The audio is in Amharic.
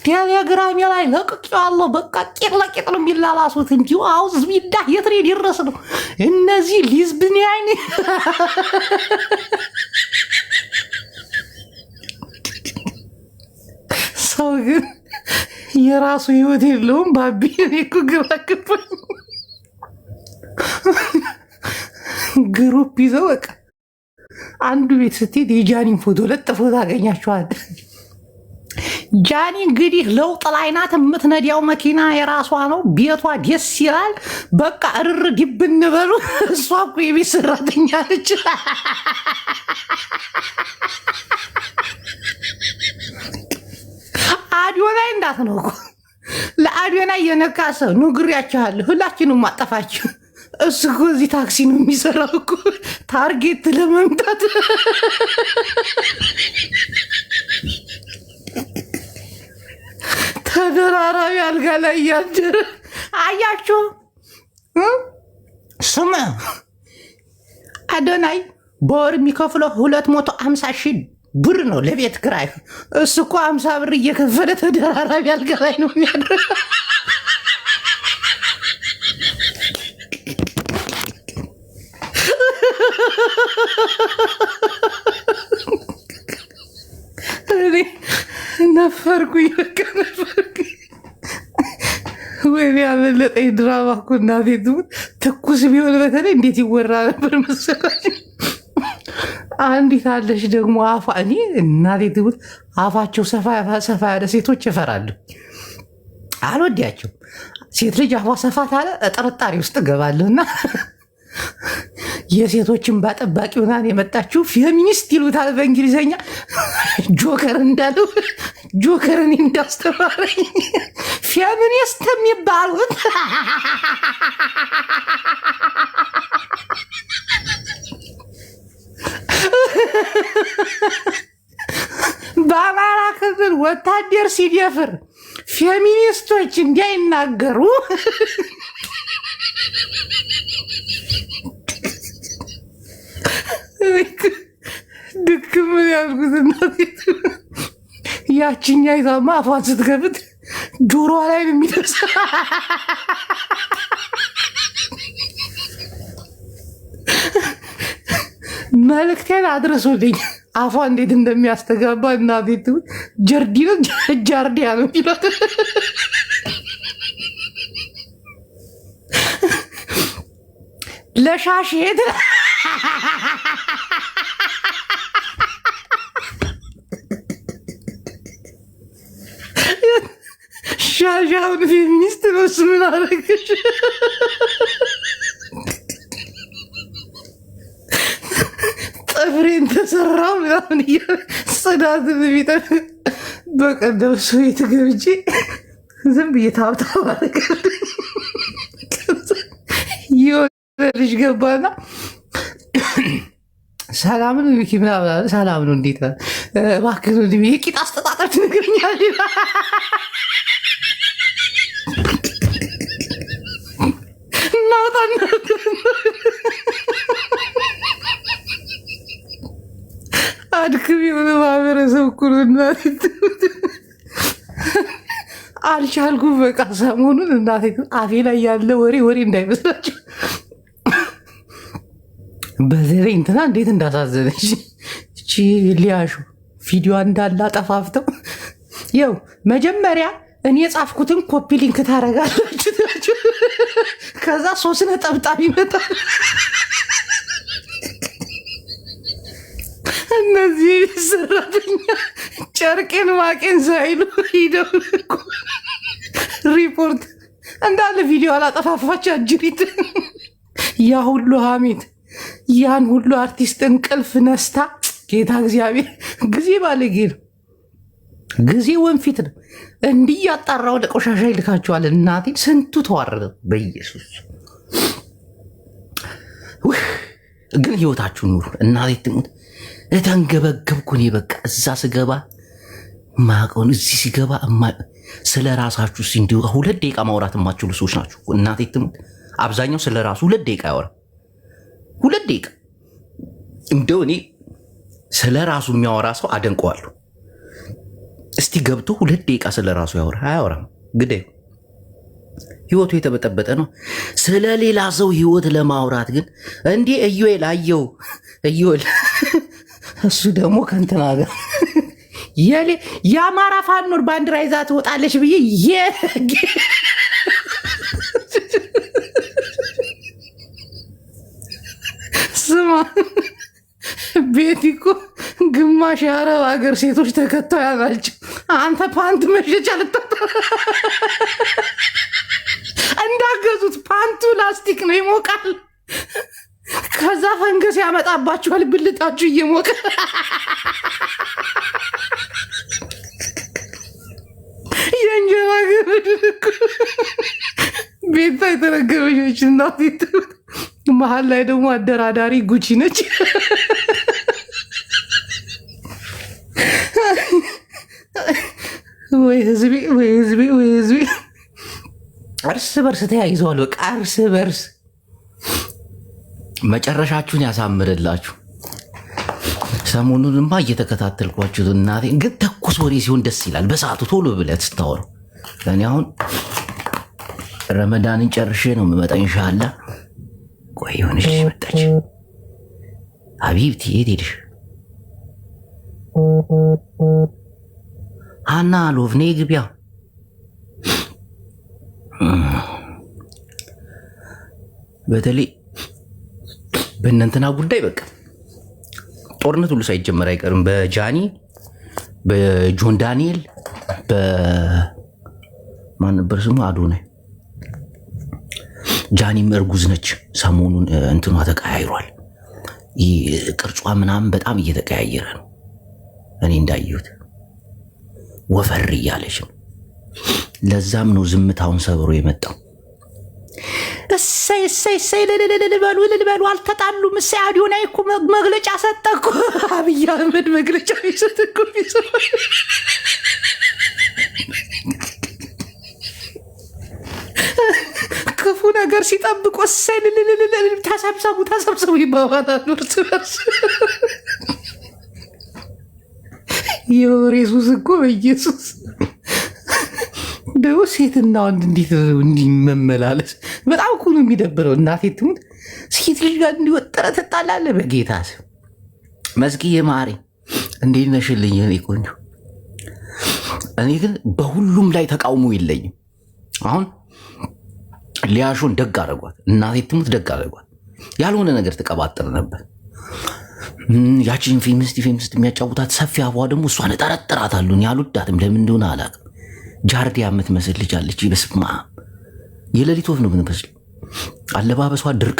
ቴሌግራም ላይ ለቅቄዋለሁ። በቃ ቄጥ ለቄጥ ነው የሚላላሱት። እንዲሁ አውዝ ቢዳ የት ነው የደረስ ነው እነዚህ ሊዝብኒያን ሰው ግን የራሱ ህይወት የለውም። ባቢ እኔ እኮ ግራ ገባኝ። ግሩፕ ይዘው በቃ አንዱ ቤት ስትሄድ የጃኒን ፎቶ ለጥፎ ታገኛቸዋል። ጃኒ እንግዲህ ለውጥ ላይ ናት። የምትነዳው መኪና የራሷ ነው። ቤቷ ደስ ይላል። በቃ እርር ዲብ እንበሉ። እሷ እኮ የቤት ሰራተኛ ነች። አዶናይ እንዳት ነው እኮ ለአዶናይ የነካ ሰው ንግሪያችኋለሁ። ሁላችንም ማጠፋችሁ። እሱ እኮ እዚህ ታክሲ ነው የሚሰራው እኮ ታርጌት ለመምታት ተደራራቢ አልጋ ላይ እያደረ አያችሁ። ስም አዶናይ በወር የሚከፍለው 250,000 ብር ነው ለቤት ክራይ። እሱ እኮ 50 ብር እየከፈለ ተደራራቢ አልጋ ላይ ነው የሚያደርግ። ነፈርኩኝ በቃ ነፈርኩኝ። ወይኔ ያመለጠኝ ድራማ እኮ እናቴ ትሙት። ትኩስ ቢሆን በተለይ እንዴት ይወራ ነበር መሰላችሁ። አንዲት አለች ደግሞ አፋ እኔ እናቴ ትሙት አፋቸው ሰፋ ያለ ሴቶች እፈራለሁ፣ አልወዲያቸው። ሴት ልጅ አፏ ሰፋ ካለ ጥርጣሬ ውስጥ እገባለሁና የሴቶችን ባጠባቂ ሆናን የመጣችው ፌሚኒስት ይሉታል በእንግሊዝኛ። ጆከር እንዳለው ጆከርን እንዳስተማረኝ ፌሚኒስት የሚባሉት በአማራ ክልል ወታደር ሲደፍር ፌሚኒስቶች እንዳይናገሩ ድክም ያልኩት እናቴ ያችኛ ይዛማ አፏን ስትከፍት ጆሮዋ ላይ ነው የሚደርስ። መልእክቴን አድረሱልኝ። አፏ እንዴት እንደሚያስተጋባ እናቴ ጀርዲ ነው ጃርዲያ ነው የሚላት። ለሻሽ ሄድ ሻሻውን ፌሚኒስት ነው እሱ። ምን አደረገሽ? ጥፍሬን ተሰራ ምናምን ጽዳት ቤተ በቀደም ሰው የተገብቼ ዝም ብዬ ታብታባ ነገር የሆነ ልጅ ገባና ሰላም ነው ሚኪ ምናምን አለ። ሰላም ነው እንዴት እባክህ ነው የቂጥ አስተጣጠር ትነግረኛለህ? አድክም የሆነ ማህበረሰብ እኮ ነው እናቴ። አልቻልኩም በቃ ሰሞኑን እናቴ አፌ ላይ ያለ ወሬ እንዳይመስላችሁ። በተለይ እንትና እንዴት እንዳሳዘነች እቺ ሊያሹ ቪዲዮ እንዳላ ጠፋፍተው ያው መጀመሪያ እኔ የጻፍኩትን ኮፒ ሊንክ ታደርጋላችሁ። ከዛ 3 ነጠብጣብ ይመጣል። እነዚህ ሰራተኛ ጨርቄን ማቄን ሳይሉ ሂደው ሪፖርት እንዳለ ቪዲዮ አላጠፋፋቸው አጅሪት። ያ ሁሉ ሀሜት ያን ሁሉ አርቲስት እንቅልፍ ነስታ ጌታ እግዚአብሔር ጊዜ ባለጌ ነው፣ ጊዜ ወንፊት ነው። እንዲህ ያጣራ ወደ ቆሻሻ ይልካቸዋል። እናቴ ስንቱ ተዋረደ በኢየሱስ። ግን ህይወታችሁ ኑሩ እናቴ ትሙት። እተንገበገብኩ እኔ በቃ እዛ ስገባ ማቀውን እዚህ ሲገባ ስለ ራሳችሁ እንዲሁ 2 ደቂቃ ማውራት የማትችሉ ሰዎች ናችሁ እናቴ ትሙት። አብዛኛው ስለ ራሱ 2 ደቂቃ ያወራ 2 ደቂቃ። እንደው እኔ ስለ ራሱ የሚያወራ ሰው አደንቀዋለሁ። እስቲ ገብቶ 2 ደቂቃ ስለ ራሱ አያወራም። ግዴ ህይወቱ የተበጠበጠ ነው። ስለ ሌላ ሰው ህይወት ለማውራት ግን እንዲህ እዩኤል አየው እዩኤል እሱ ደግሞ ከእንትና ጋር የአማራ ፋኖን ባንዲራ ይዛ ትወጣለች ብዬ ስማ ቤቲ እኮ ግማሽ የአረብ ሀገር ሴቶች ተከታዩ ያላቸው አንተ ፓንት መሸጫ ልታጣ እንዳገዙት ፓንቱ ላስቲክ ነው ይሞቃል። ከዛ ፈንገስ ያመጣባችኋል ብልጣችሁ እየሞቀ የእንጀራ ገመድ ቤታ የተረገመች እናት መሀል ላይ ደግሞ አደራዳሪ ጉቺ ነች። ወይ ህዝቤ ወይ ህዝቤ ወይ ህዝቤ እርስ በርስ ተያይዘዋል። በቃ እርስ በርስ መጨረሻችሁን ያሳምርላችሁ። ሰሞኑንማ እየተከታተልኳችሁ እናቴ ግን ተኩስ ወሬ ሲሆን ደስ ይላል። በሰዓቱ ቶሎ ብለህ ስታወሩ እኔ አሁን ረመዳንን ጨርሼ ነው የምመጣ ኢንሻአላህ። ቆይ የሆነች መጣች። ሀቢብቲ የት ሄድሽ? ሀና አሎቭ ነይ ግቢያ። በተለይ በእነንትና ጉዳይ በቃ ጦርነት ሁሉ ሳይጀመር አይቀርም። በጃኒ በጆን ዳንኤል በማን ነበር ስሙ? አዶናይ። ጃኒም እርጉዝ ነች። ሰሞኑን እንትኗ ተቀያይሯል። ቅርጿ ምናምን በጣም እየተቀያየረ ነው። እኔ እንዳየሁት ወፈር እያለች ነው። ለዛም ነው ዝምታውን ሰብሮ የመጣው። እሰይ እሰይ እሰይ ልልበሉ አልተጣሉም። እሰይ አዶናይ እኮ መግለጫ ሰጠ እኮ። አብይ አህመድ መግለጫ ይሰጥ እኮ ክፉ ነገር ሲጠብቁ እሰይ ልልልል ተሰብሰቡ ይባባላሉ እርስ በርስ። የወሬ ሱስ እኮ በኢየሱስ ደግሞ ሴትና ወንድ እንዴት እንዲመመላለስ በጣም እኮ ነው የሚደብረው። እናቴ ትሙት ሴት ልጅ ጋር እንዲወጠረ ትጣላለህ። በጌታ ስም መስኪዬ ማሪ እንዴት ነሽልኝ? እኔ ቆንጆ። እኔ ግን በሁሉም ላይ ተቃውሞ የለኝም። አሁን ሊያሾን ደግ አደረጓት፣ እናቴ ትሙት ደግ አደረጓት። ያልሆነ ነገር ትቀባጥር ነበር። ያቺን ፌሚኒስት የሚያጫውታት ሰፊ አቧ ደግሞ እሷን እጠረጥራታለሁ። ያልወዳትም ለምን እንደሆነ አላውቅም። ጃርዲያ የምትመስል ልጅ አለች። በስማ የሌሊት ወፍ ነው የምትመስል። አለባበሷ ድርቅ